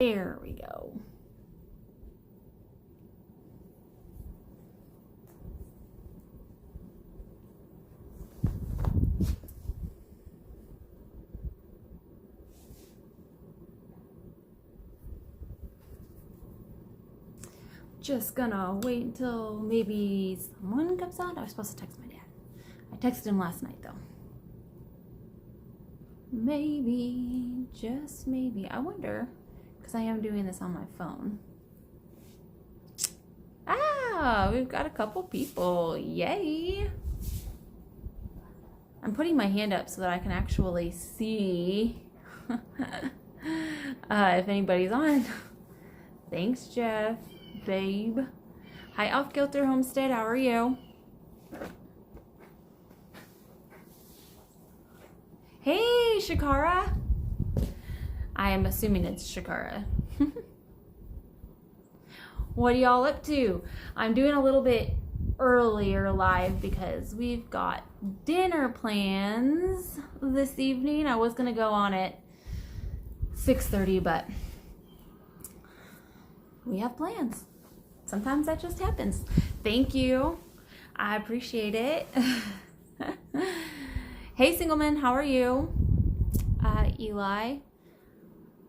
There we go. Just gonna wait until maybe someone comes on. I was supposed to text my dad. I texted him last night though. Maybe, just maybe. I wonder, because I am doing this on my phone. Ah, we've got a couple people. Yay. I'm putting my hand up so that I can actually see if anybody's on. Thanks, Jeff. Babe. Hi, Off Kilter Homestead. How are you? Hey, Shakara. I am assuming it's Shakara. What are y'all up to? I'm doing a little bit earlier live because we've got dinner plans this evening. I was going to go on at 6:30, but we have plans. Sometimes that just happens. Thank you. I appreciate it. Hey, Singleman, how are you? Eli,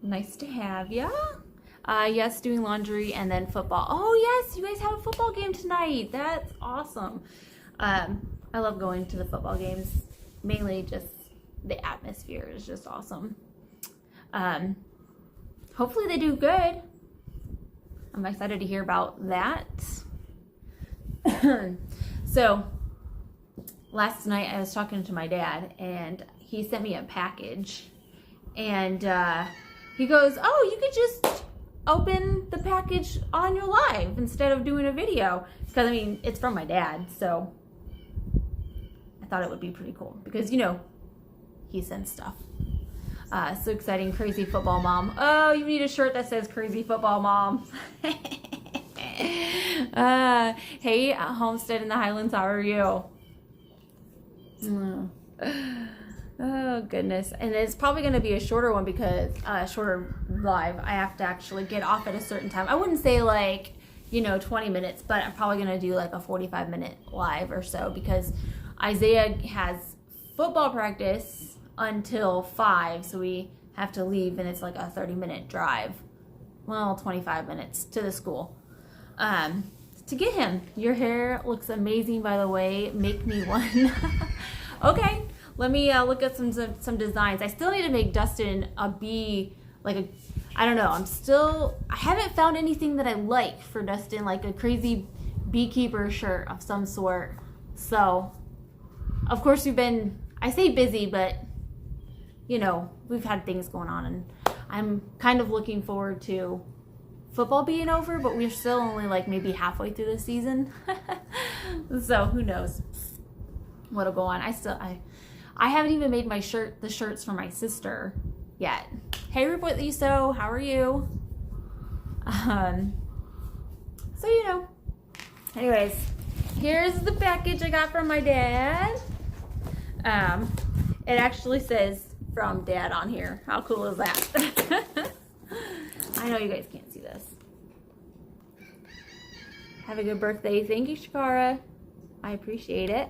nice to have ya. Yes, doing laundry and then football. Oh, yes, you guys have a football game tonight. That's awesome. I love going to the football games. Mainly just the atmosphere is just awesome. Hopefully they do good. I'm excited to hear about that. So, last night I was talking to my dad and he sent me a package. And he goes, oh, you could just open the package on your live instead of doing a video. Because, I mean, it's from my dad, so I thought it would be pretty cool. Because, you know, he sends stuff. So exciting, crazy football mom. Oh, you need a shirt that says crazy football mom. Hey, Homestead in the Highlands, how are you? Oh, goodness. And it's probably going to be a shorter one because, shorter live. I have to actually get off at a certain time. I wouldn't say like, 20 minutes, but I'm probably going to do like a 45-minute live or so because Isaiah has football practice until 5, so we have to leave and it's like a 30-minute drive. Well, 25 minutes to the school. To get him. Your hair looks amazing, by the way. Make me one. Okay, let me look at some designs. I still need to make Dustin a bee, I don't know. I haven't found anything that I like for Dustin, like a crazy beekeeper shirt of some sort. So, of course I say busy, but, we've had things going on and I'm kind of looking forward to football being over, but we're still only like maybe halfway through the season. So who knows what'll go on. I haven't even made the shirts for my sister yet. Hey, Report That You Sew, how are you? So anyways, here's the package I got from my dad. It actually says from Dad on here. How cool is that? I know you guys can't see this. Have a good birthday. Thank you, Shakara. I appreciate it.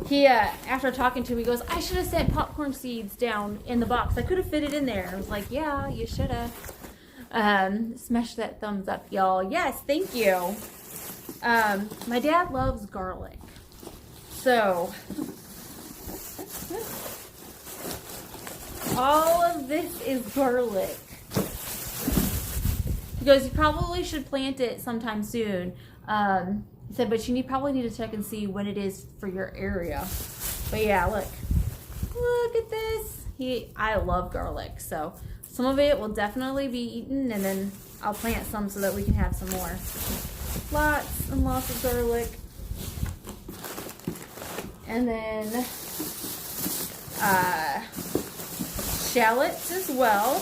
He, after talking to him, he goes, I should have sent popcorn seeds down in the box. I could have fit it in there. I was like, yeah, you should have. Smash that thumbs up, y'all. Yes, thank you. My dad loves garlic. So, all of this is garlic. He goes, you probably should plant it sometime soon. He said, but you probably need to check and see when it is for your area. But yeah, look at this. I love garlic, so some of it will definitely be eaten, and then I'll plant some so that we can have some more. Lots and lots of garlic. And then shallots as well.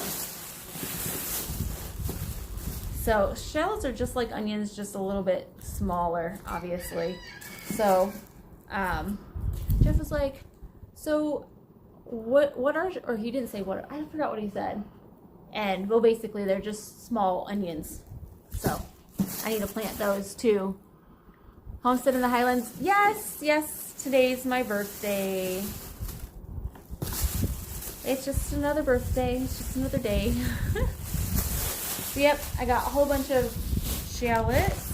So shallots are just like onions, just a little bit smaller, obviously. So Jeff was like, so what are, or he didn't say what, I forgot what he said. And well, basically they're just small onions. So I need to plant those too. Homestead in the Highlands. Yes, yes, today's my birthday. It's just another birthday. It's just another day. So, yep, I got a whole bunch of shallots.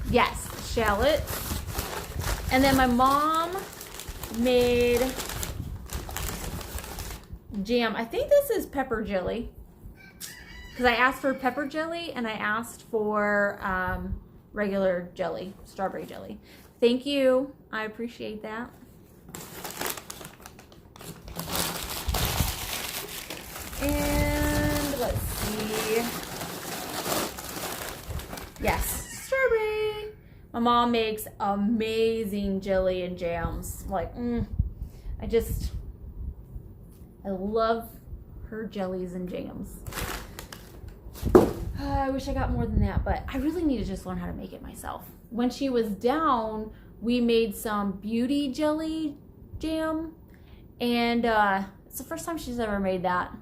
Yes, shallots. And then my mom made jam. I think this is pepper jelly. Because I asked for pepper jelly and I asked for regular jelly, strawberry jelly. Thank you. I appreciate that. And let's see. Yes, strawberry. My mom makes amazing jelly and jams. Like, I love her jellies and jams. I wish I got more than that, but I really need to just learn how to make it myself. When she was down, we made some beauty jelly jam, and it's the first time she's ever made that.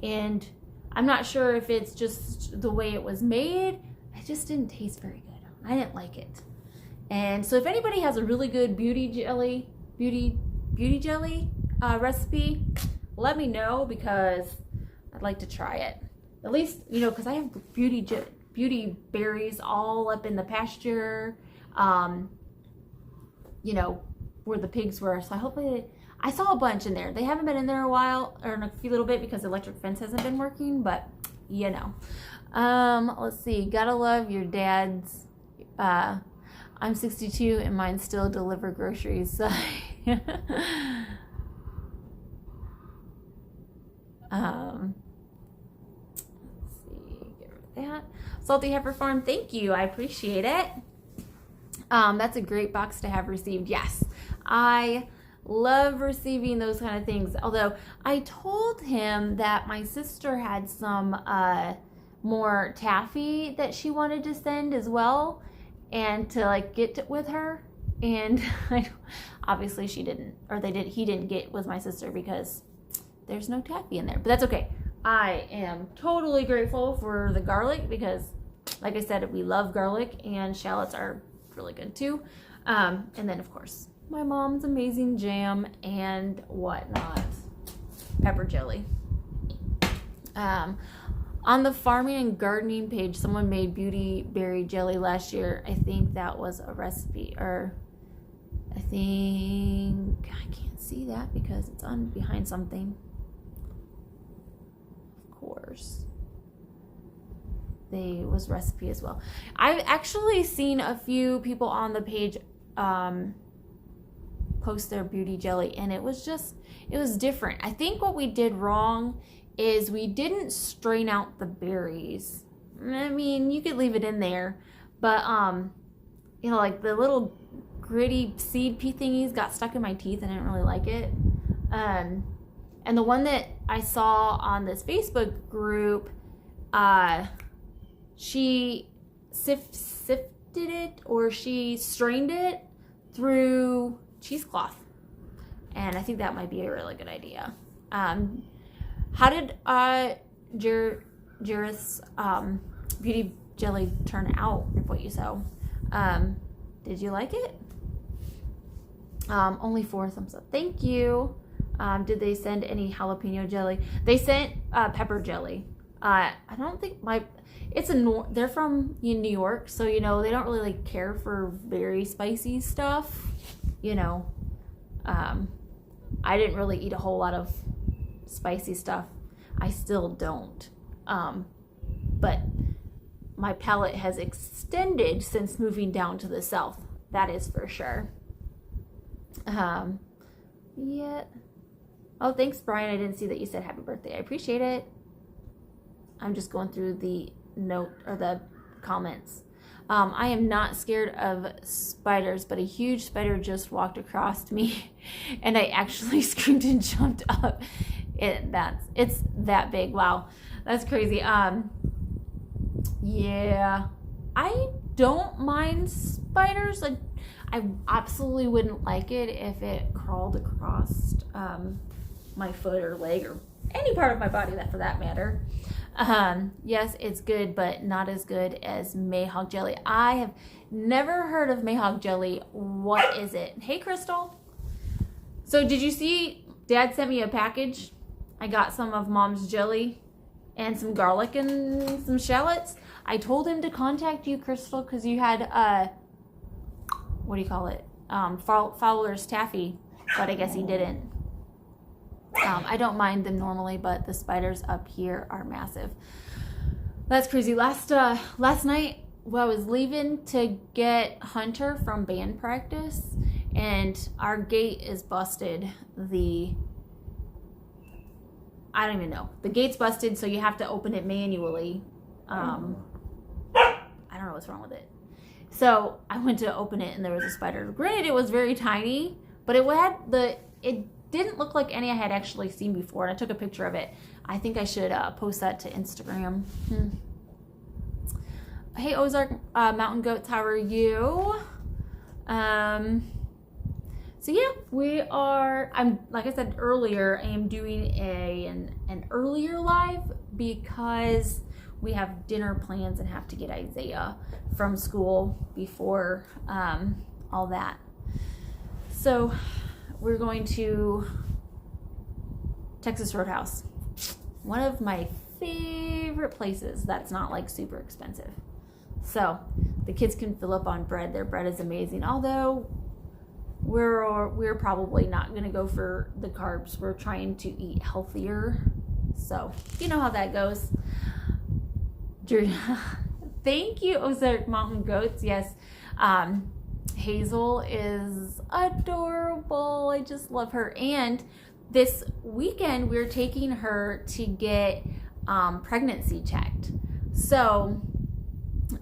And I'm not sure if it's just the way it was made. It just didn't taste very good. I didn't like it. And so if anybody has a really good beauty jelly recipe, let me know, because I'd like to try it. At least, you know, because I have beauty berries all up in the pasture, you know, where the pigs were. So hopefully, I saw a bunch in there. They haven't been in there a while, or in a few little bit, because the electric fence hasn't been working, but you know. Let's see. Gotta love your dad's, I'm 62 and mine still deliver groceries. Let's see. Get rid of that. Salty Heifer Farm, thank you. I appreciate it. That's a great box to have received. Yes, I love receiving those kind of things. Although I told him that my sister had some more taffy that she wanted to send as well, and to like get with her. And obviously she didn't, or he didn't get with my sister because there's no taffy in there. But that's okay. I am totally grateful for the garlic, because like I said, we love garlic, and shallots are really good too. And then of course my mom's amazing jam and whatnot. Pepper jelly. On the farming and gardening page, someone made beauty berry jelly last year. I think that was a recipe, or I can't see that because it's on behind something. Of course. They was recipe as well. I've actually seen a few people on the page post their beauty jelly, and it was different. I think what we did wrong is we didn't strain out the berries. I mean, you could leave it in there, but you know, like the little gritty seed pea thingies got stuck in my teeth, and I didn't really like it. And the one that I saw on this Facebook group, she sifted it, or she strained it through cheesecloth, and I think that might be a really good idea. How did Jairus beauty jelly turn out with what you saw? Did you like it? Only 4 thumbs up. Thank you. Did they send any jalapeno jelly? They sent pepper jelly. I don't think they're from New York, so you know they don't really like care for very spicy stuff. You know, I didn't really eat a whole lot of spicy stuff. I still don't. But my palate has extended since moving down to the south. That is for sure. Yeah. Oh, thanks, Brian. I didn't see that you said happy birthday. I appreciate it. I'm just going through the note or the comments. I am not scared of spiders, but a huge spider just walked across me and I actually screamed and jumped up. It's that big. Wow. That's crazy. Yeah, I don't mind spiders. I absolutely wouldn't like it if it crawled across my foot or leg or any part of my body, that for that matter. Yes, it's good, but not as good as Mayhawk jelly. I have never heard of Mayhawk jelly. What is it? Hey, Crystal. So did you see Dad sent me a package? I got some of Mom's jelly and some garlic and some shallots. I told him to contact you, Crystal, because you had, what do you call it? Fowler's taffy, but I guess he didn't. I don't mind them normally, but the spiders up here are massive. That's crazy. Last night, I was leaving to get Hunter from band practice, and our gate is busted. I don't even know. The gate's busted, so you have to open it manually. I don't know what's wrong with it. So I went to open it, and there was a spider. Granted, it was very tiny, but it didn't look like any I had actually seen before, and I took a picture of it. I think I should post that to Instagram. Hey, Ozark Mountain Goats, how are you? So yeah, like I said earlier, I am doing an earlier live because we have dinner plans and have to get Isaiah from school before all that. So we're going to Texas Roadhouse, one of my favorite places that's not like super expensive. So the kids can fill up on bread. Their bread is amazing, although we're probably not going to go for the carbs. We're trying to eat healthier. So you know how that goes. Thank you, Ozark Mountain Goats. Yes. Hazel is adorable. I just love her. And this weekend we're taking her to get pregnancy checked. So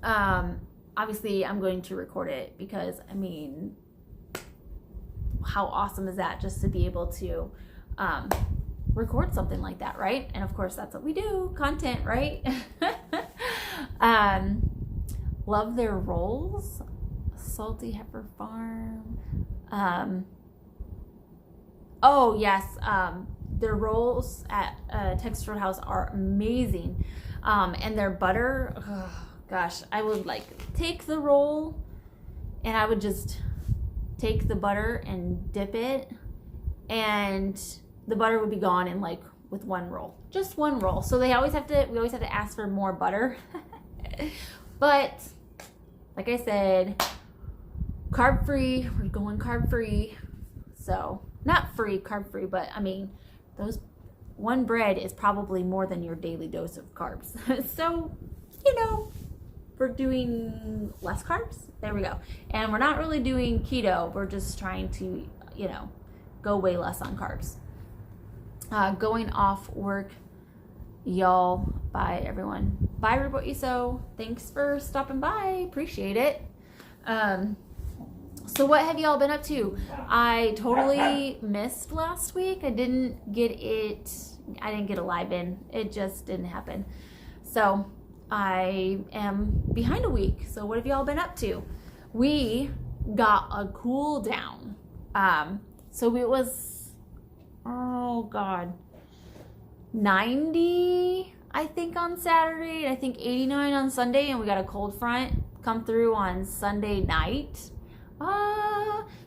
obviously I'm going to record it because, I mean, how awesome is that, just to be able to record something like that, right? And of course that's what we do, content, right? Love their rolls. Salty Heifer Farm. Oh yes, their rolls at Texas Roadhouse are amazing, and their butter. Oh, gosh, I would like take the roll, and I would just take the butter and dip it, and the butter would be gone in like with one roll, just one roll. So we always have to ask for more butter, but like I said, carb free. We're going carb free. So not free, carb free, but I mean, one bread is probably more than your daily dose of carbs. So, we're doing less carbs. There we go. And we're not really doing keto. We're just trying to, go way less on carbs. Going off work, y'all. Bye, everyone. Bye, Reap What You Sow. Thanks for stopping by. Appreciate it. So what have y'all been up to? I totally missed last week. I didn't get a live in. It just didn't happen. So I am behind a week. So what have y'all been up to? We got a cool down. So it was, 90, I think, on Saturday. I think 89 on Sunday. And we got a cold front come through on Sunday night.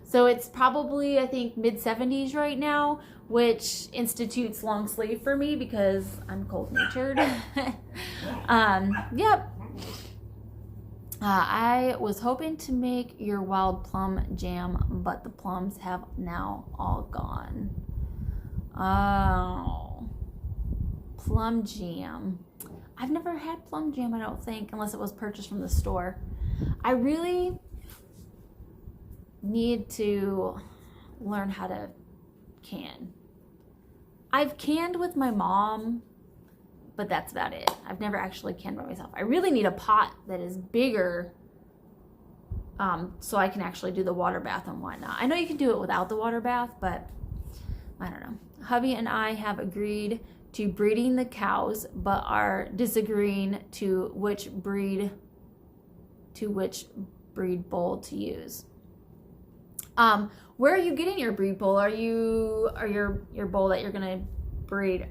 So it's probably, I think, mid-70s right now, which institutes long sleeve for me because I'm cold-natured. Yep. I was hoping to make your wild plum jam, but the plums have now all gone. Oh, plum jam. I've never had plum jam, I don't think, unless it was purchased from the store. I really need to learn how to can. I've canned with my mom, but that's about it. I've never actually canned by myself. I really need a pot that is bigger, so I can actually do the water bath and whatnot. I know you can do it without the water bath, but I don't know. Hubby and I have agreed to breeding the cows, but are disagreeing to which breed bull to use. Where are you getting your breed bull? Are your bull that you're gonna breed?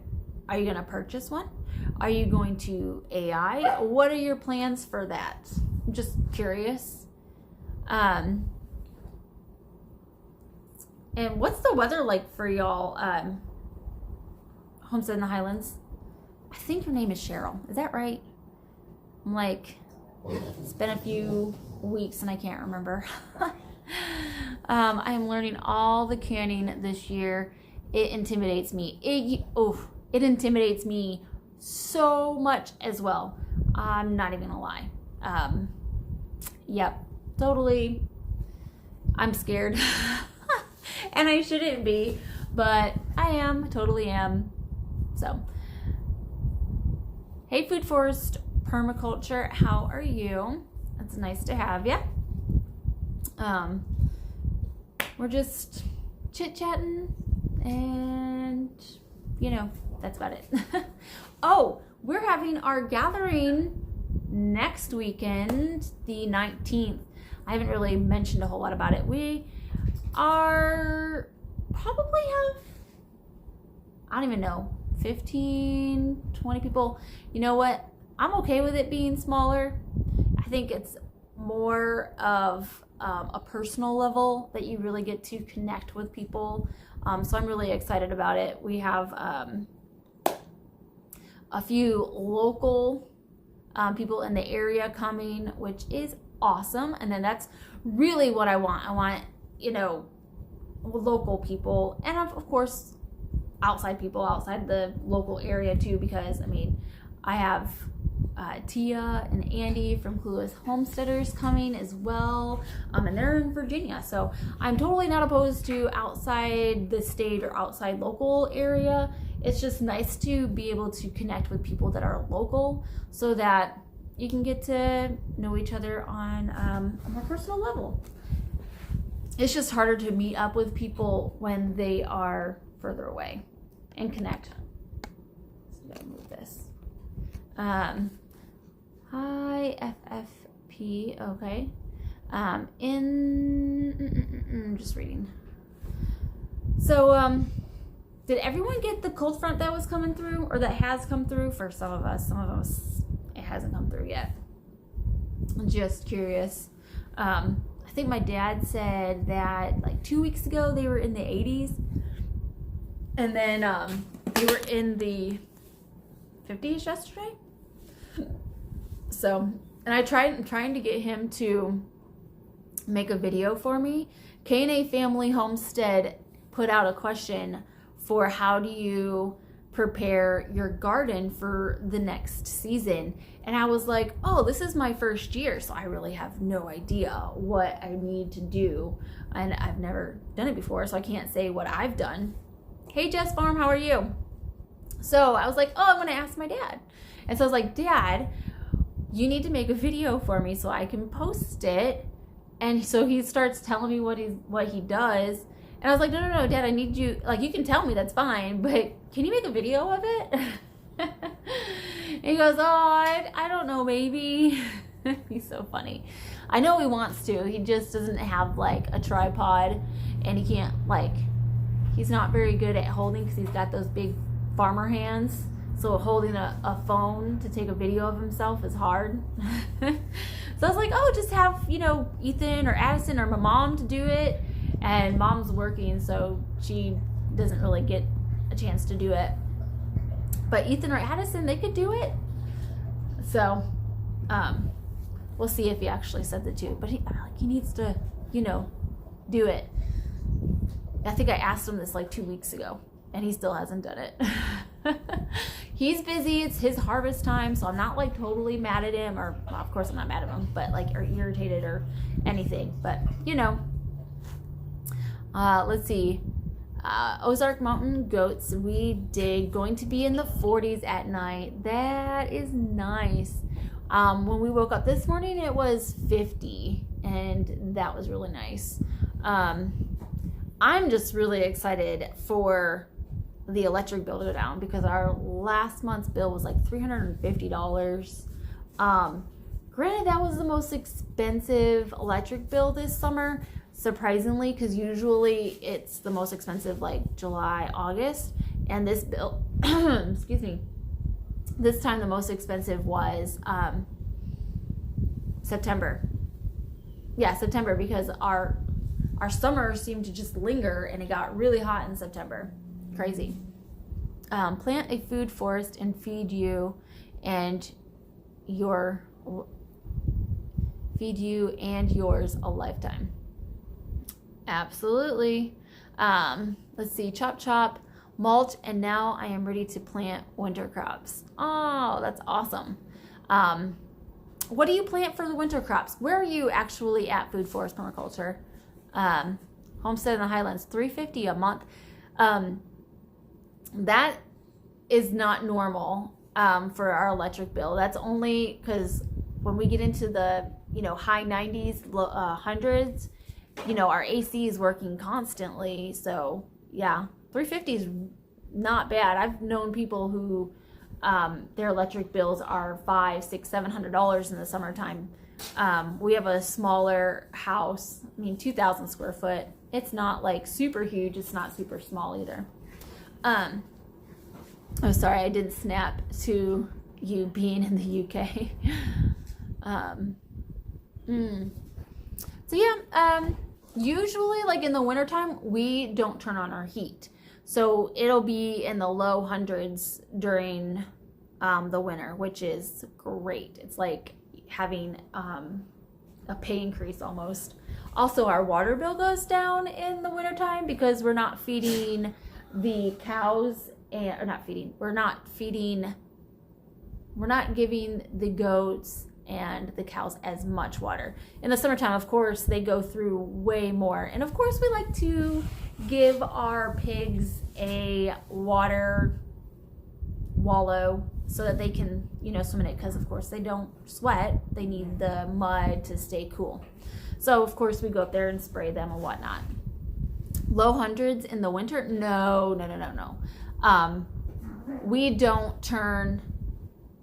Are you gonna purchase one? Are you going to AI? What are your plans for that? I'm just curious. And what's the weather like for y'all? Homestead in the Highlands. I think your name is Cheryl. Is that right? I'm like, it's been a few weeks and I can't remember. I am learning all the canning this year. It intimidates me. It intimidates me so much as well. I'm not even gonna lie. Yep, totally. I'm scared. And I shouldn't be, but I am, totally am. So, hey Food Forest Permaculture, how are you? It's nice to have you. We're just chit-chatting and, that's about it. Oh, we're having our gathering next weekend, the 19th. I haven't really mentioned a whole lot about it. We are probably have, I don't even know, 15, 20 people. You know what? I'm okay with it being smaller. I think it's more of a personal level that you really get to connect with people. So I'm really excited about it. We have a few local people in the area coming, which is awesome. And then that's really what I want. I want, local people, and of course outside people outside the local area too, because I have Tia and Andy from Clueless Homesteaders coming as well, and they're in Virginia, so I'm totally not opposed to outside the state or outside local area. It's just nice to be able to connect with people that are local so that you can get to know each other on a more personal level. It's just harder to meet up with people when they are further away and connect. So I gotta move this. Hi FFP, okay. Just reading. So did everyone get the cold front that was coming through, or that has come through? For some of us it hasn't come through yet. I'm just curious. I think my dad said that like 2 weeks ago they were in the 80s, and then they were in the 50s yesterday. So, and I'm trying to get him to make a video for me. K&A Family Homestead put out a question for how do you prepare your garden for the next season. And I was like, oh, this is my first year, so I really have no idea what I need to do. And I've never done it before, so I can't say what I've done. Hey, Jess Farm, how are you? So I was like, oh, I'm gonna ask my dad. And so I was like, Dad, you need to make a video for me so I can post it. And so he starts telling me what he does. And I was like, no, Dad, I need you, like, you can tell me, that's fine, but can you make a video of it? And he goes, oh, I don't know, maybe. He's so funny. I know he wants to. He just doesn't have, like, a tripod, and he can't, like, he's not very good at holding because he's got those big farmer hands. So holding a phone to take a video of himself is hard. So I was like, oh, just have, Ethan or Addison or my mom to do it. And Mom's working, so she doesn't really get a chance to do it. But Ethan or Addison, they could do it. So we'll see if he actually said the two. But he needs to, do it. I think I asked him this like 2 weeks ago, and he still hasn't done it. He's busy. It's his harvest time, so I'm not like totally mad at him, or well, of course I'm not mad at him, but like or irritated or anything. But let's see. Ozark Mountain goats we dig, going to be in the 40s at night. That is nice. When we woke up this morning, it was 50, and that was really nice. I'm just really excited for the electric bill to go down because our last month's bill was like $350. Granted, that was the most expensive electric bill this summer, surprisingly, because usually it's the most expensive like July, August, and this bill, excuse me, this time the most expensive was September. Yeah, September, because our summer seemed to just linger and it got really hot in September. Crazy. Plant a food forest and feed you and yours a lifetime. Absolutely. Let's see, chop, mulch, and now I am ready to plant winter crops. Oh, that's awesome. What do you plant for the winter crops? Where are you actually at Food Forest Permaculture? Homestead in the Highlands, $350 a month. That is not normal for our electric bill. That's only because when we get into the high 90s, hundreds, our AC is working constantly. So yeah, $350 is not bad. I've known people who their electric bills are $500, $600, $700 in the summertime. We have a smaller house, 2,000 square foot. It's not like super huge. It's not super small either. Oh, sorry, I didn't snap to you being in the UK. So yeah, usually like in the wintertime, we don't turn on our heat. So it'll be in the low hundreds during the winter, which is great. It's like having a pay increase almost. Also, our water bill goes down in the wintertime because we're not feeding the cows we're not giving the goats and the cows as much water. In the summertime, of course, they go through way more. And of course, we like to give our pigs a water wallow so that they can, swim in it, because of course they don't sweat. They need the mud to stay cool. So of course we go up there and spray them and whatnot. Low hundreds in the winter? No. We don't turn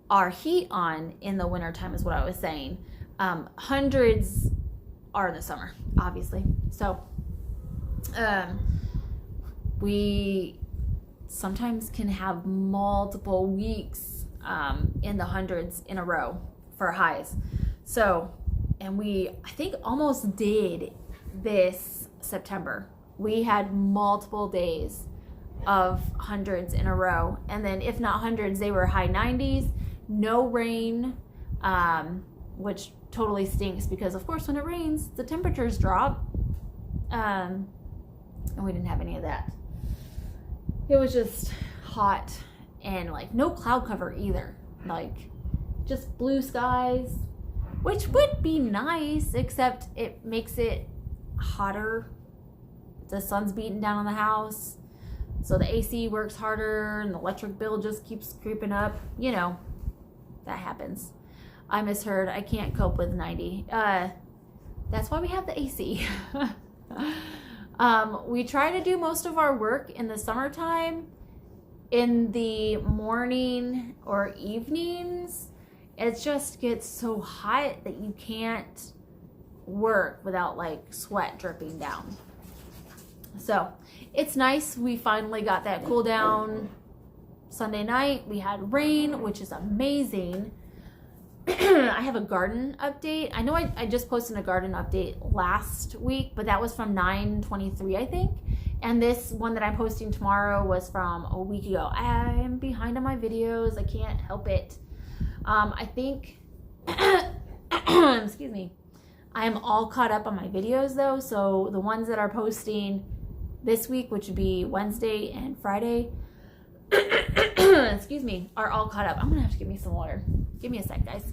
our heat on in the wintertime is what I was saying. Hundreds are in the summer, obviously. So we sometimes can have multiple weeks in the hundreds in a row for highs. So, and I think almost did this September. We had multiple days of hundreds in a row, and then if not hundreds, they were high 90s, no rain, which totally stinks because of course when it rains the temperatures drop, and we didn't have any of that. It was just hot and like no cloud cover either, like just blue skies, which would be nice, except it makes it hotter. The sun's beating down on the house, so the AC works harder and the electric bill just keeps creeping up. That happens. I misheard. I can't cope with 90. That's why we have the AC. We try to do most of our work in the summertime in the morning or evenings. It just gets so hot that you can't work without like sweat dripping down. So it's nice. We finally got that cool down Sunday night. We had rain, which is amazing. I have a garden update. I know I just posted a garden update last week, but that was from 9/23, I think. And this one that I'm posting tomorrow was from a week ago. I'm behind on my videos. I can't help it. I think, excuse me, I am all caught up on my videos though. So the ones that are posting this week, which would be Wednesday and Friday, excuse me, are all caught up. I'm gonna have to get me some water. Give me a sec, guys.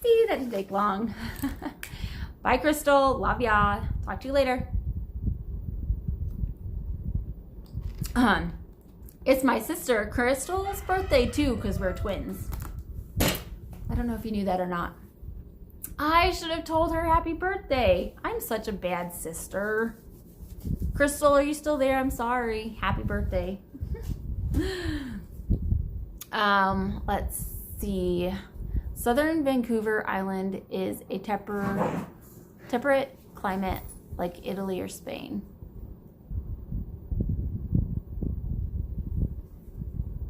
See, that didn't take long. Bye, Crystal. Love ya. Talk to you later. It's my sister Crystal's birthday too, because we're twins. I don't know if you knew that or not. I should have told her happy birthday. I'm such a bad sister. Crystal, are you still there? I'm sorry. Happy birthday. Let's see. Southern Vancouver Island is a temperate climate like Italy or Spain.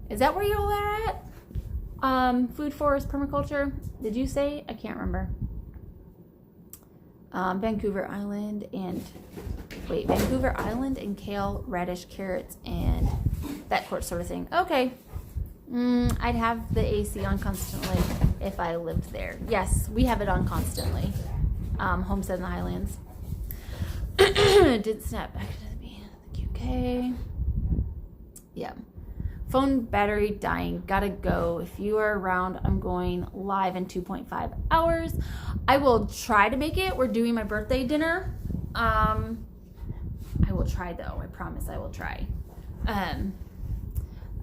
Is that where y'all are at? Food forest permaculture. Did you say? I can't remember. Vancouver Island and kale, radish, carrots, and that sort of thing. Okay. I'd have the AC on constantly if I lived there. Yes, we have it on constantly. Homestead in the Highlands. Did snap back to the QK. Yeah. Phone battery dying. Gotta go. If you are around, I'm going live in 2.5 hours. I will try to make it. We're doing my birthday dinner. I will try though. I promise I will try.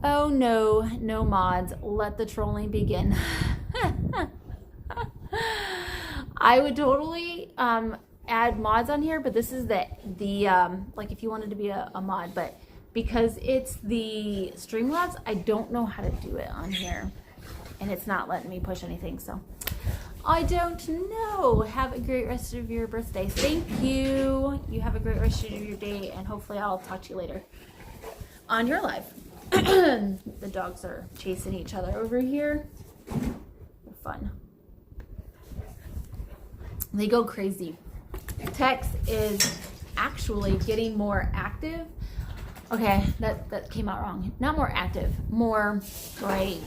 Oh no mods. Let the trolling begin. I would totally add mods on here, but this is the like if you wanted to be a mod, but because it's the Streamlabs, I don't know how to do it on here, and it's not letting me push anything, so I don't know. Have a great rest of your birthday. Thank you. You have a great rest of your day, and hopefully I'll talk to you later on your live. The dogs are chasing each other over here. Fun. They go crazy. Tex is actually getting more active. Okay, that came out wrong. Not more active, more brave.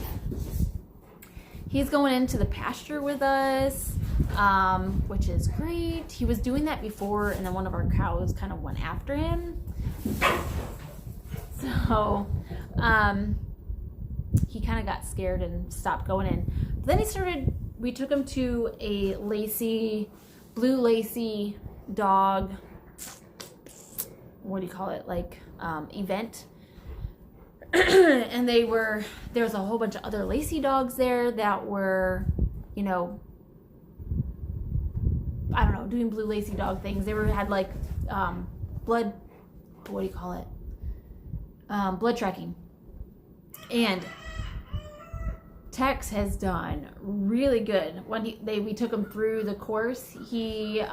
He's going into the pasture with us, which is great. He was doing that before, and then one of our cows kind of went after him. So, he kind of got scared and stopped going in. But then we took him to a blue lacy dog, what do you call it, like, event. And there was a whole bunch of other lacy dogs there that were, you know, I don't know, doing blue lacy dog things. They had like blood, what do you call it? Blood tracking. And Tex has done really good. When we took him through the course, he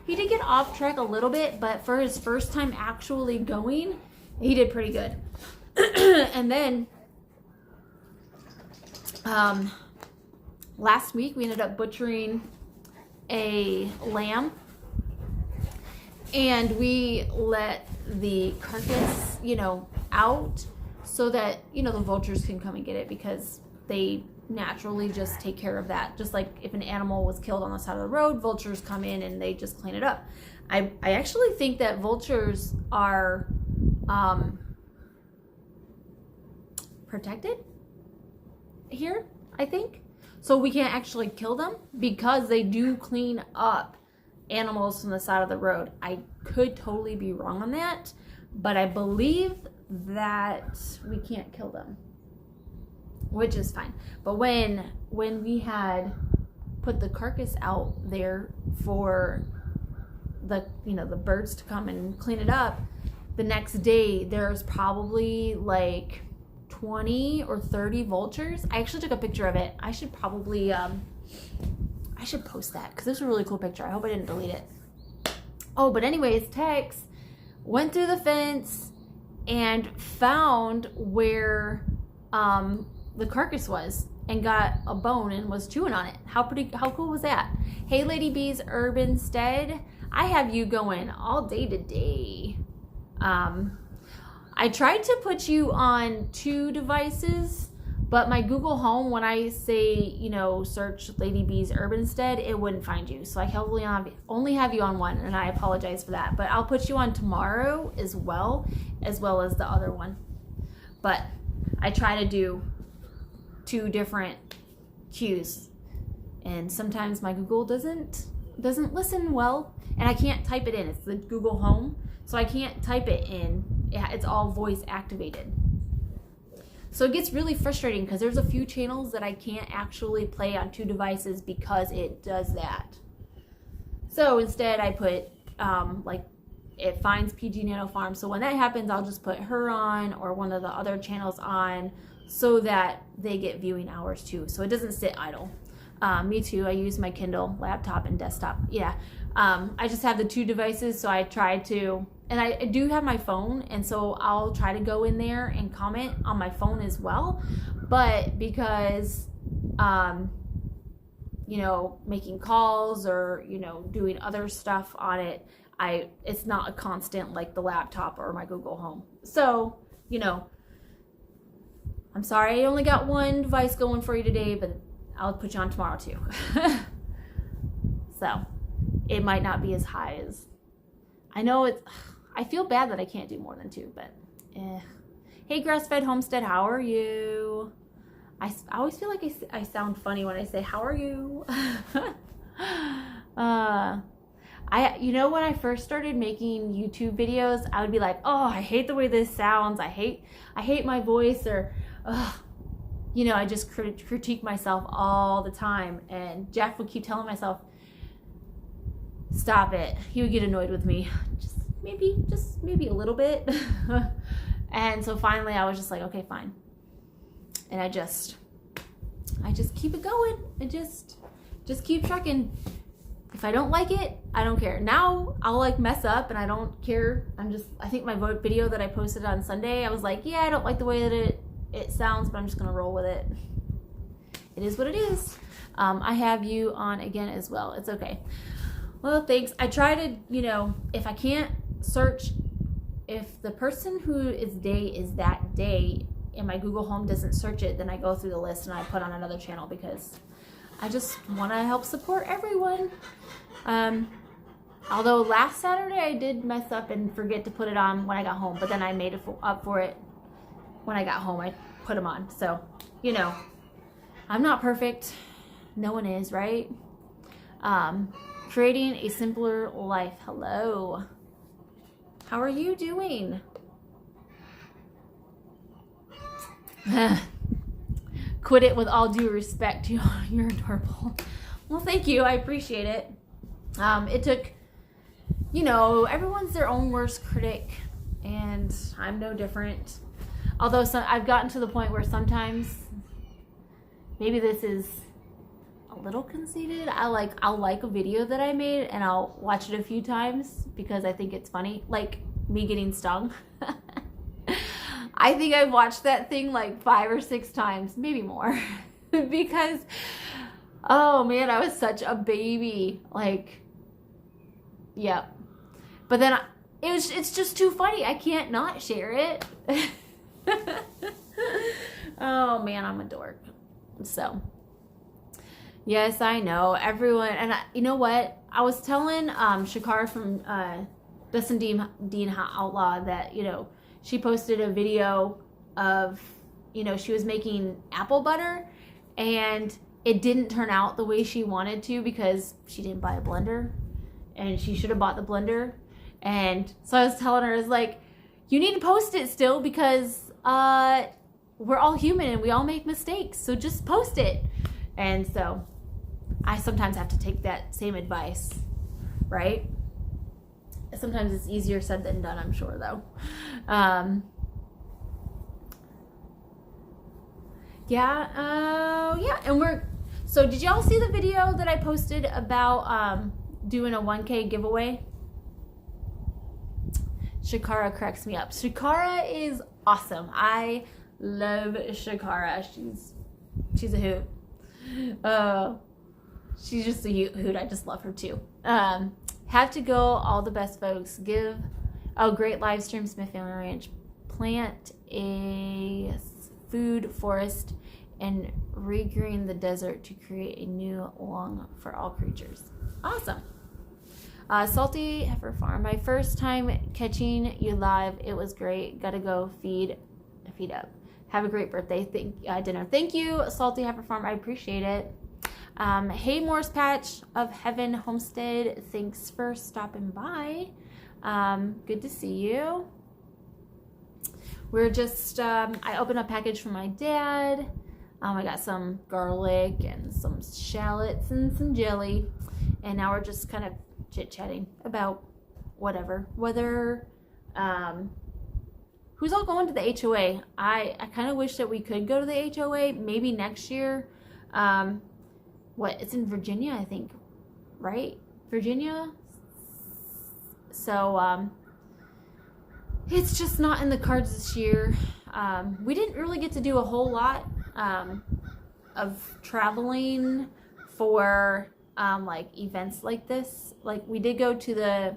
did get off track a little bit, but for his first time actually going, he did pretty good. And then last week we ended up butchering a lamb, and we let the carcass, you know, out so that, you know, the vultures can come and get it, because they naturally just take care of that. Just like if an animal was killed on the side of the road, vultures come in and they just clean it up. I actually think that vultures are protected here, I think. So we can't actually kill them because they do clean up animals from the side of the road. I could totally be wrong on that, but I believe that we can't kill them, which is fine. But when we had put the carcass out there for the birds to come and clean it up, the next day there's probably like 20 or 30 vultures. I actually took a picture of it. I should probably I should post that because it's a really cool picture. I hope I didn't delete it. Oh, but anyways, Tex went through the fence and found where the carcass was and got a bone and was chewing on it. How cool was that? Hey, Lady Bees Urban Stead, I have you going all day today. I tried to put you on 2 devices, but my Google Home, when I say, you know, search Lady Bees Urban Stead, it wouldn't find you. So I can only have you on one, and I apologize for that. But I'll put you on tomorrow as well as the other one. But I try to do 2 different queues, and sometimes my Google doesn't listen well, and I can't type it in. It's the Google Home, so I can't type it in. It's all voice activated. So it gets really frustrating because there's a few channels that I can't actually play on 2 devices because it does that. So instead I put like it finds PG Nano Farm. So when that happens, I'll just put her on or one of the other channels on so that they get viewing hours too. So it doesn't sit idle. Me too. I use my Kindle laptop and desktop. Yeah. I just have the 2 devices. So I try to, and I do have my phone. And so I'll try to go in there and comment on my phone as well. But because, you know, making calls or, you know, doing other stuff on it, it's not a constant like the laptop or my Google Home. So, you know, I'm sorry I only got 1 device going for you today, but I'll put you on tomorrow too. So it might not be as high as, I know I feel bad that I can't do more than 2, but Hey, Grass-Fed Homestead, how are you? I always feel like I sound funny when I say, how are you? You know, when I first started making YouTube videos, I would be like, oh, I hate the way this sounds. I hate my voice, or, you know, I just critique myself all the time. And Jack would keep telling myself, stop it. He would get annoyed with me. Just maybe a little bit. And so finally I was just like, okay, fine. And I just keep it going and just keep trucking. If I don't like it, I don't care. Now I'll like mess up and I don't care. I think my video that I posted on Sunday, I was like, yeah, I don't like the way that it sounds, but I'm just gonna roll with it. It is what it is. I have you on again as well. It's okay. Well, thanks. I try to, you know, if I can't search, if the person whose day is that day and my Google Home doesn't search it, then I go through the list and I put on another channel because I just want to help support everyone. Although last Saturday I did mess up and forget to put it on when I got home, but then I made up for it when I got home. I put them on. So, you know, I'm not perfect. No one is, right? Creating a simpler life. Hello. How are you doing? Quit it with all due respect. You're adorable. Well, thank you. I appreciate it. It took, you know, everyone's their own worst critic, and I'm no different. Although I've gotten to the point where sometimes, maybe this is a little conceited, I'll like a video that I made and I'll watch it a few times because I think it's funny, like me getting stung. I think I've watched that thing like 5 or 6 times, maybe more, because, oh man, I was such a baby. Like, yeah. But then it's just too funny. I can't not share it. Oh man, I'm a dork. So, yes, I know everyone. And you know what? I was telling Shakara from Dustin Dean Outlaw that, you know, she posted a video of, you know, she was making apple butter and it didn't turn out the way she wanted to because she didn't buy a blender and she should have bought the blender. And so I was telling her, it's like, you need to post it still because we're all human and we all make mistakes. So just post it. And so I sometimes have to take that same advice, right? Sometimes it's easier said than done, I'm sure, though. Yeah, and so did y'all see the video that I posted about doing a 1K giveaway? Shakara cracks me up. Shakara is awesome. I love Shakara. She's a hoot. She's just a hoot. I just love her too. Have to go. All the best, folks. Great live stream, Smith Family Ranch. Plant a food forest and regreen the desert to create a new home for all creatures. Awesome. Salty Heifer Farm. My first time catching you live. It was great. Gotta go feed up. Have a great birthday dinner. Thank you, Salty Heifer Farm. I appreciate it. Hey, Morris Patch of Heaven Homestead. Thanks for stopping by. Good to see you. we're just, I opened a package from my dad. I got some garlic and some shallots and some jelly. And now we're just kind of chit-chatting about whatever. Whether, who's all going to the HOA? I kind of wish that we could go to the HOA maybe next year. It's in Virginia, I think, right? Virginia? So, it's just not in the cards this year. We didn't really get to do a whole lot of traveling for like events like this. Like we did go to the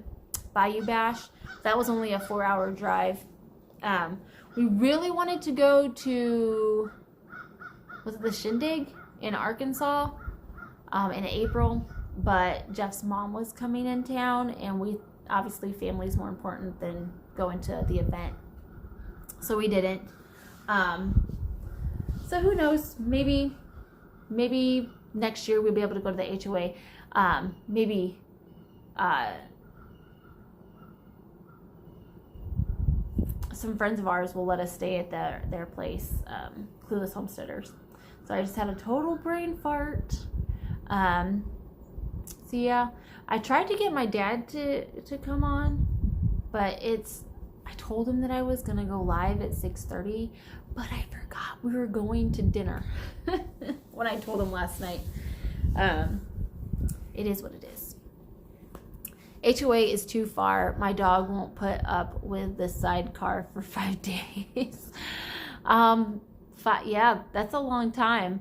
Bayou Bash. That was only a 4-hour drive. We really wanted to go to, was it the Shindig in Arkansas in April, but Jeff's mom was coming in town, and we obviously family is more important than going to the event, so we didn't. So who knows, maybe next year we'll be able to go to the HOA. Maybe some friends of ours will let us stay at their place, Clueless Homesteaders. So I just had a total brain fart. So yeah, I tried to get my dad to come on, but I told him that I was gonna go live at 6:30, but I forgot we were going to dinner when I told him last night. It is what it is. HOA is too far. My dog won't put up with the sidecar for 5 days. Yeah, that's a long time.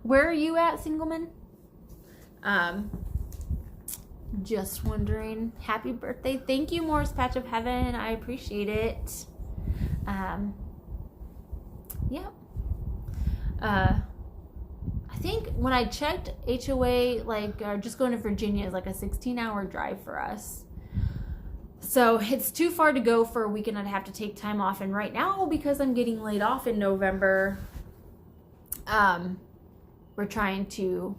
Where are you at, Singleman? Just wondering. Happy birthday. Thank you, Morris Patch of Heaven. I appreciate it. Yeah. I think when I checked, HOA, just going to Virginia is like a 16-hour drive for us. So it's too far to go for a weekend. I'd have to take time off. And right now, because I'm getting laid off in November, we're trying to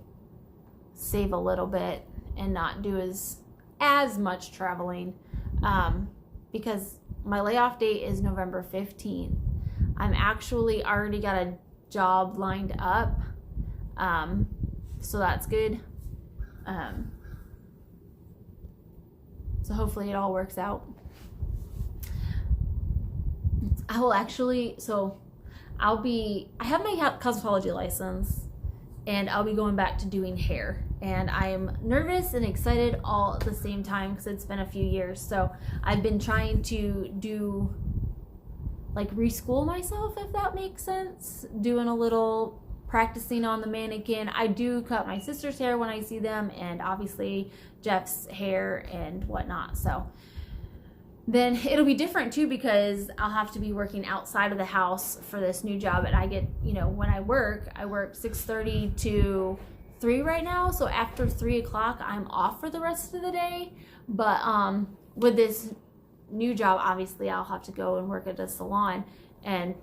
save a little bit and not do as much traveling, because my layoff date is November 15th. I'm actually already got a job lined up, so that's good. So hopefully it all works out. I will actually, I have my cosmetology license, and I'll be going back to doing hair. And I'm nervous and excited all at the same time because it's been a few years. So I've been trying to do, reschool myself, if that makes sense. Doing a little practicing on the mannequin. I do cut my sister's hair when I see them, and obviously Jeff's hair and whatnot. So then it'll be different too, because I'll have to be working outside of the house for this new job. And I get, when I work 6:30 to 3 right now. So after 3 o'clock, I'm off for the rest of the day. But with this new job, obviously I'll have to go and work at a salon, and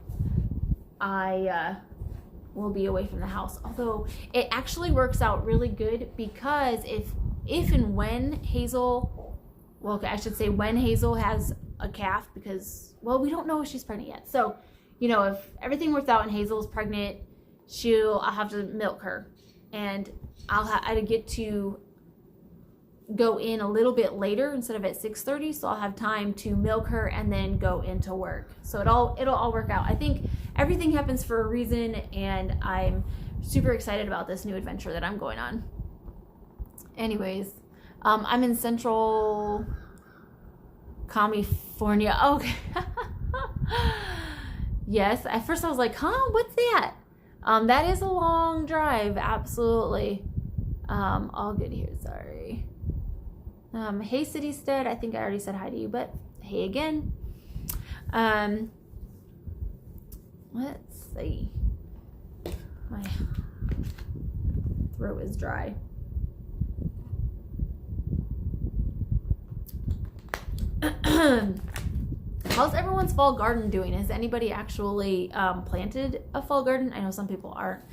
I will be away from the house. Although it actually works out really good, because if and when Hazel, I should say when Hazel has a calf, because, we don't know if she's pregnant yet. So, if everything works out and Hazel's pregnant, I'll have to milk her, and I get to go in a little bit later instead of at 6:30, so I'll have time to milk her and then go into work. So it'll all work out. I think everything happens for a reason, and I'm super excited about this new adventure that I'm going on. Anyways, I'm in Central California. Okay. Yes, at first I was like, what's that? That is a long drive, absolutely. All good here, sorry. Hey City Stead, I think I already said hi to you, but hey again. Let's see. My throat is dry. How's everyone's fall garden doing? Has anybody actually planted a fall garden? I know some people aren't.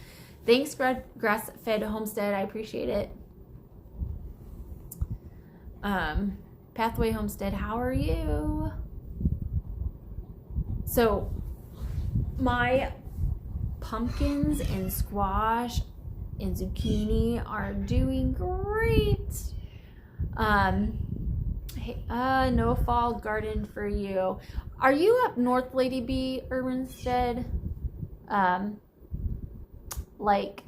Thanks, Grass Fed Homestead. I appreciate it. Pathway Homestead, how are you? So my pumpkins and squash and zucchini are doing great. No fall garden for you. Are you up north, Lady B, Urbanstead? Like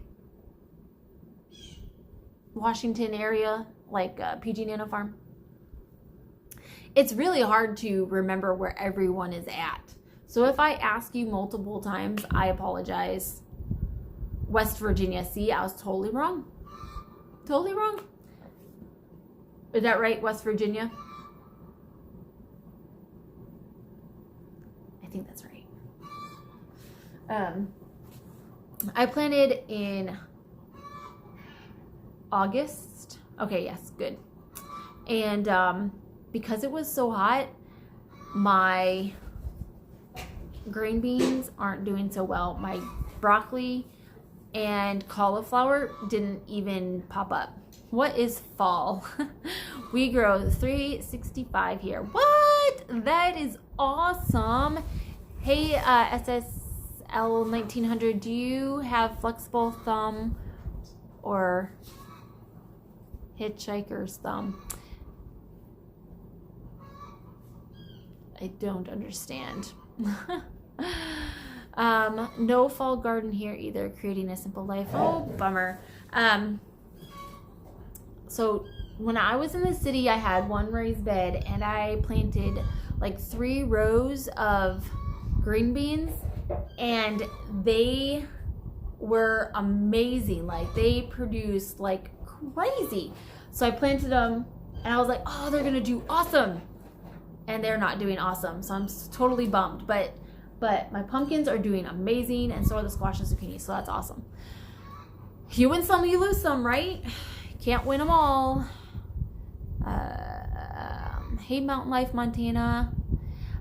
Washington area, like PG Nano Farm? It's really hard to remember where everyone is at. So if I ask you multiple times, I apologize. West Virginia. See, I was totally wrong. Totally wrong. Is that right, West Virginia? I think that's right. I planted in August. Okay, yes, good. And because it was so hot, my green beans aren't doing so well. My broccoli and cauliflower didn't even pop up. What is fall? We grow 365 here. What? That is awesome. Hey, SSL 1900, do you have flexible thumb or hitchhiker's thumb? I don't understand. No fall garden here either. Creating a simple life. Oh, bummer. So when I was in the city, I had one raised bed and I planted like 3 rows of green beans, and they were amazing. Like they produced like crazy. So I planted them and I was like, oh, they're gonna do awesome. And they're not doing awesome. So I'm totally bummed. But my pumpkins are doing amazing, and so are the squash and zucchini, so that's awesome. You win some, you lose some, right? Can't win them all. Hey, Mountain Life, Montana.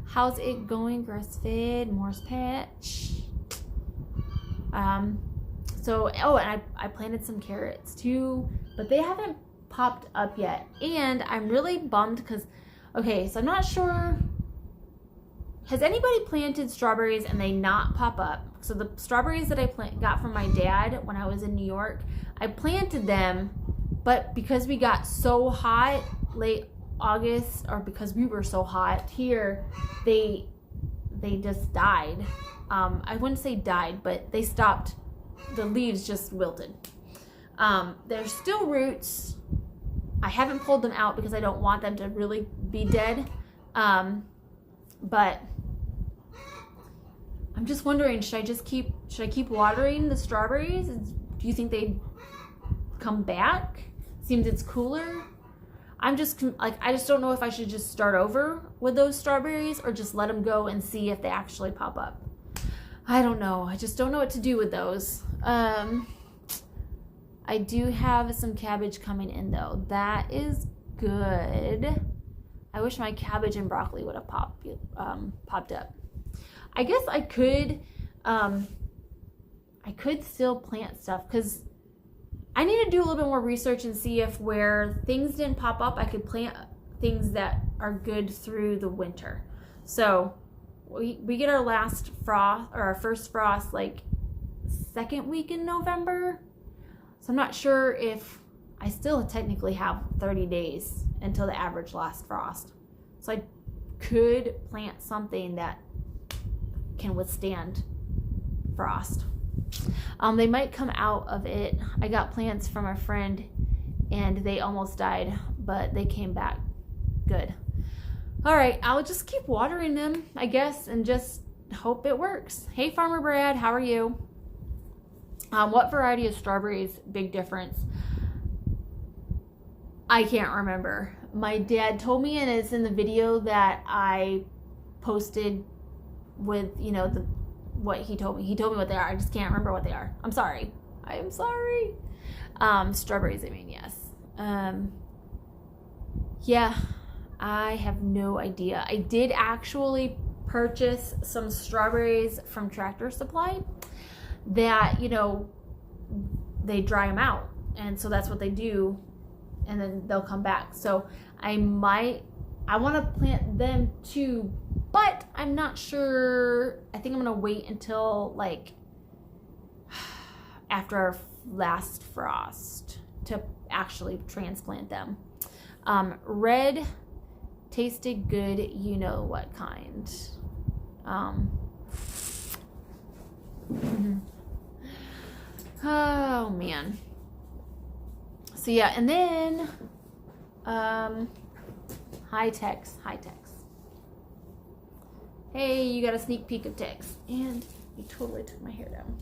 How's it going? Grass-fed, Morse patch. And I planted some carrots too, but they haven't popped up yet. And I'm really bummed because, okay, so I'm not sure. Has anybody planted strawberries and they not pop up? So the strawberries that I got from my dad when I was in New York, I planted them, but because we got so hot late August, or because we were so hot here, they just died. I wouldn't say died, but they stopped. The leaves just wilted. There's still roots. I haven't pulled them out because I don't want them to really be dead. But I'm just wondering, should I keep watering the strawberries? Do you think they'd come back? Seems it's cooler. I just don't know if I should just start over with those strawberries or just let them go and see if they actually pop up. I don't know. I just don't know what to do with those. I do have some cabbage coming in though. That is good. I wish my cabbage and broccoli would have popped up. I guess I could still plant stuff because I need to do a little bit more research and see if where things didn't pop up, I could plant things that are good through the winter. So we get our last frost, or our first frost, like second week in November. So I'm not sure if I still technically have 30 days until the average last frost. So I could plant something that can withstand frost. They might come out of it. I got plants from a friend and they almost died, but they came back good. All right, I'll just keep watering them, I guess, and just hope it works. Hey, Farmer Brad, how are you? What variety of strawberries? Big difference. I can't remember. My dad told me, and it's in the video that I posted with, what he told me. He told me what they are. I just can't remember what they are. I'm sorry. I am sorry. Strawberries, I mean, yes. Yeah, I have no idea. I did actually purchase some strawberries from Tractor Supply that, they dry them out. And so that's what they do. And then they'll come back. So I want to plant them too, but I'm not sure. I think I'm gonna wait until like after our last frost to actually transplant them. Red tasted good, you know what kind. Oh man. So yeah, and then hi Tex. Hey, you got a sneak peek of Tex. And he totally took my hair down.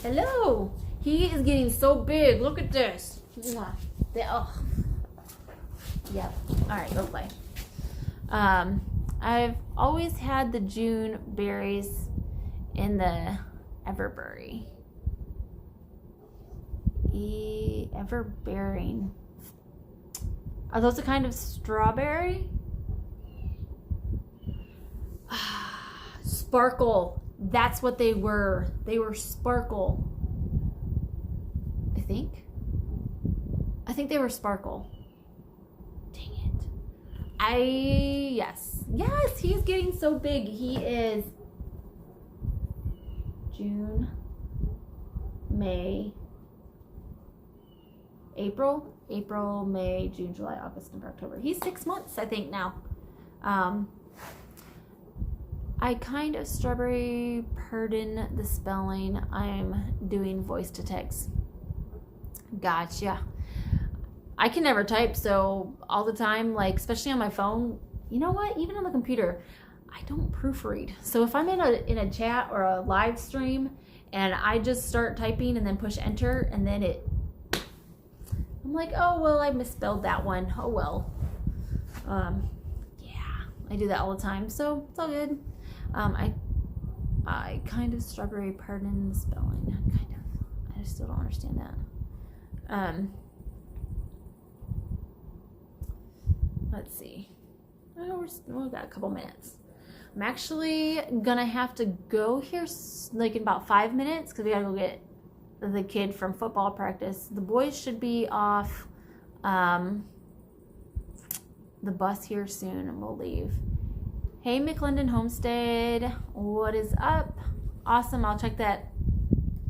Hello. He is getting so big. Look at this. Oh. Yep. All right, go play. I've always had the June berries in the Everberry. Everbearing. Are those a kind of strawberry? Sparkle. That's what they were. They were sparkle. I think they were sparkle. Dang it. Yes, he's getting so big. He is June, May, April, May, June, July, August, September, October. He's 6 months, I think, now. I kind of strawberry, pardon the spelling. I'm doing voice to text. Gotcha. I can never type, so all the time, like, especially on my phone, you know what? Even on the computer, I don't proofread. So if I'm in a chat or a live stream and I just start typing and then push enter and then I'm like, oh, well, I misspelled that one. Oh, well. Yeah, I do that all the time, so it's all good. I kind of strawberry, pardon the spelling. Kind of. I still don't understand that. Let's see. Oh, we've got a couple minutes. I'm actually gonna have to go here like in about 5 minutes because we gotta go get the kid from football practice. The boys should be off the bus here soon and we'll leave. Hey, McClendon Homestead, what is up? Awesome, I'll check that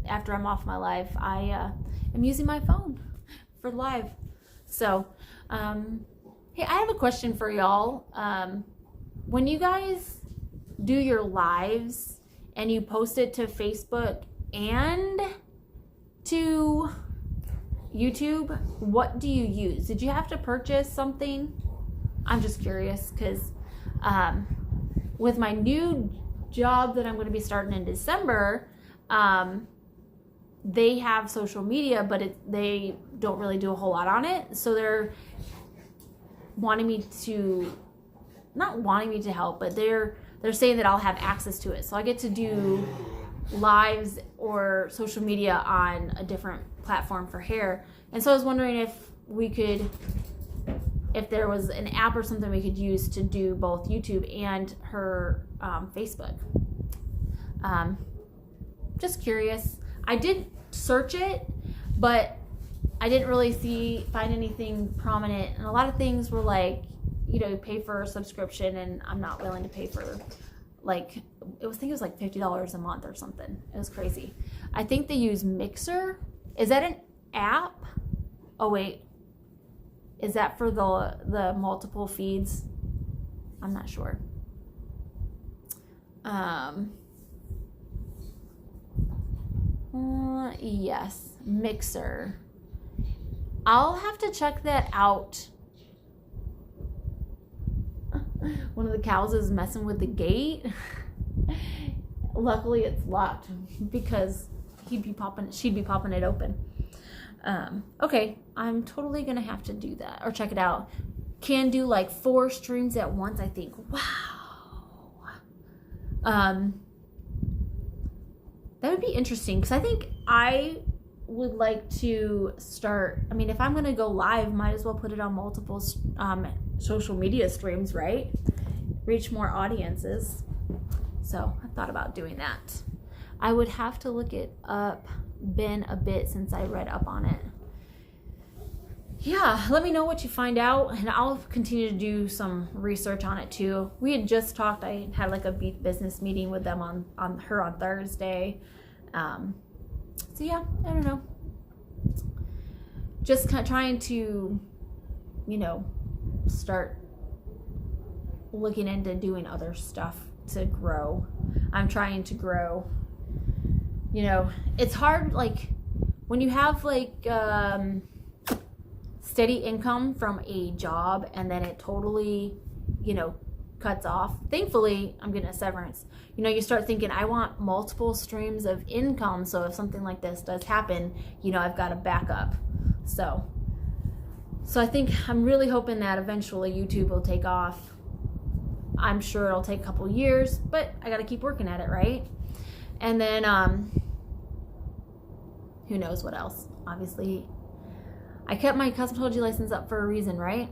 after I'm off my live. I am using my phone for live. So, hey, I have a question for y'all. When you guys do your lives and you post it to Facebook and to YouTube, what do you use? Did you have to purchase something? I'm just curious because with my new job that I'm going to be starting in December, they have social media, but they don't really do a whole lot on it. So they're not wanting me to help, but they're saying that I'll have access to it. So I get to do lives or social media on a different platform for hair. And so I was wondering if there was an app or something we could use to do both YouTube and her Facebook. Just curious. I did search it, but I didn't really find anything prominent. And a lot of things were like, you know, pay for a subscription, and I'm not willing to pay for I think it was like $50 a month or something. It was crazy. I think they use Mixer. Is that an app? Oh wait, is that for the multiple feeds? I'm not sure. Yes, Mixer. I'll have to check that out. One of the cows is messing with the gate. Luckily it's locked because she'd be popping it open. Okay, I'm totally gonna have to do that or check it out. Can do like 4 streams at once, I think. Wow. That would be interesting because I think I would like to start. I mean, if I'm gonna go live, might as well put it on multiple social media streams, right? Reach more audiences. So I thought about doing that. I would have to look it up. Been a bit since I read up on it. yeah, let me know what you find out, and I'll continue to do some research on it too. We had just talked. I had like a beef business meeting with them on Thursday. So yeah, I don't know. Just kind of trying to, start looking into doing other stuff to grow. I'm trying to grow. It's hard, like when you have like steady income from a job and then it totally, cuts off. Thankfully, I'm getting a severance. You start thinking, I want multiple streams of income, so if something like this does happen, I've got a backup. So I think I'm really hoping that eventually YouTube will take off. I'm sure it'll take a couple years, but I got to keep working at it, right? And then who knows what else? Obviously, I kept my cosmetology license up for a reason, right?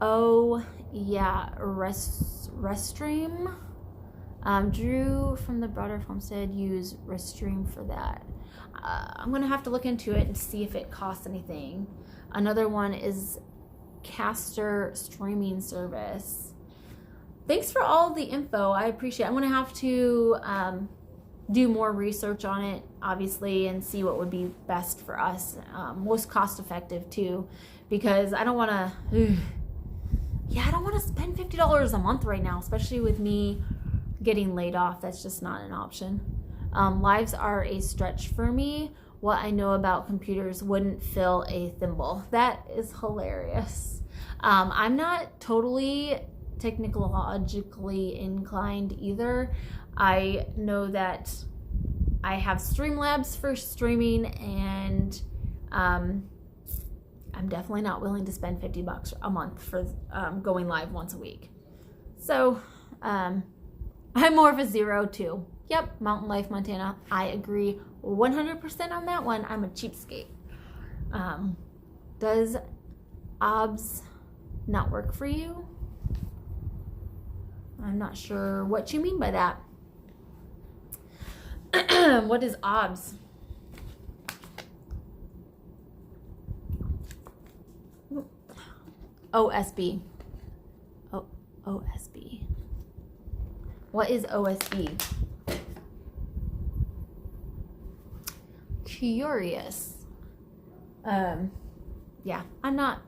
Oh yeah, Restream. Drew from the Broader Homestead used Restream for that. I'm gonna have to look into it and see if it costs anything. Another one is Caster streaming service. Thanks for all the info. I appreciate it. I'm gonna have to do more research on it, obviously, and see what would be best for us, most cost effective too, because I don't want to. I don't want to spend $50 a month right now, especially with me getting laid off. That's just not an option. Lives are a stretch for me. What I know about computers wouldn't fill a thimble. That is hilarious. I'm not totally technologically inclined either. I know that I have Streamlabs for streaming, and I'm definitely not willing to spend $50 a month for going live once a week. So I'm more of a 0 too. Yep, Mountain Life Montana. I agree 100% on that one. I'm a cheapskate. Does OBS not work for you? I'm not sure what you mean by that. What is OBS? OSB. OSB. What is OSB? Curious. Yeah, I'm not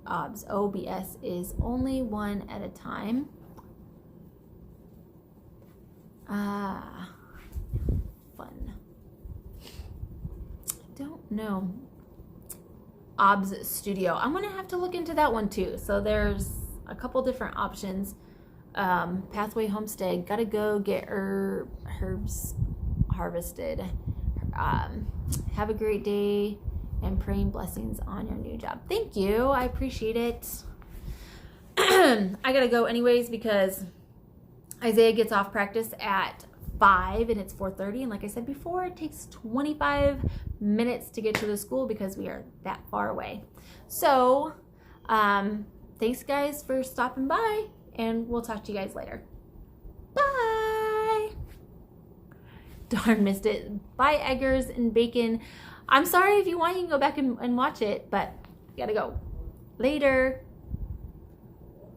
OBS. OBS is only one at a time. Fun. Don't know. OBS Studio. I'm gonna have to look into that one too. So there's a couple different options. Pathway Homestead. Gotta go get herbs harvested. Have a great day and praying blessings on your new job. Thank you. I appreciate it. I gotta go anyways because Isaiah gets off practice at 5 and it's 4:30, and like I said before, it takes 25 minutes to get to the school because we are that far away. So thanks guys for stopping by, and we'll talk to you guys later. Bye. Darn, missed it. Bye, Eggers and Bacon. I'm sorry. If you want, you can go back and watch it, but gotta go. Later.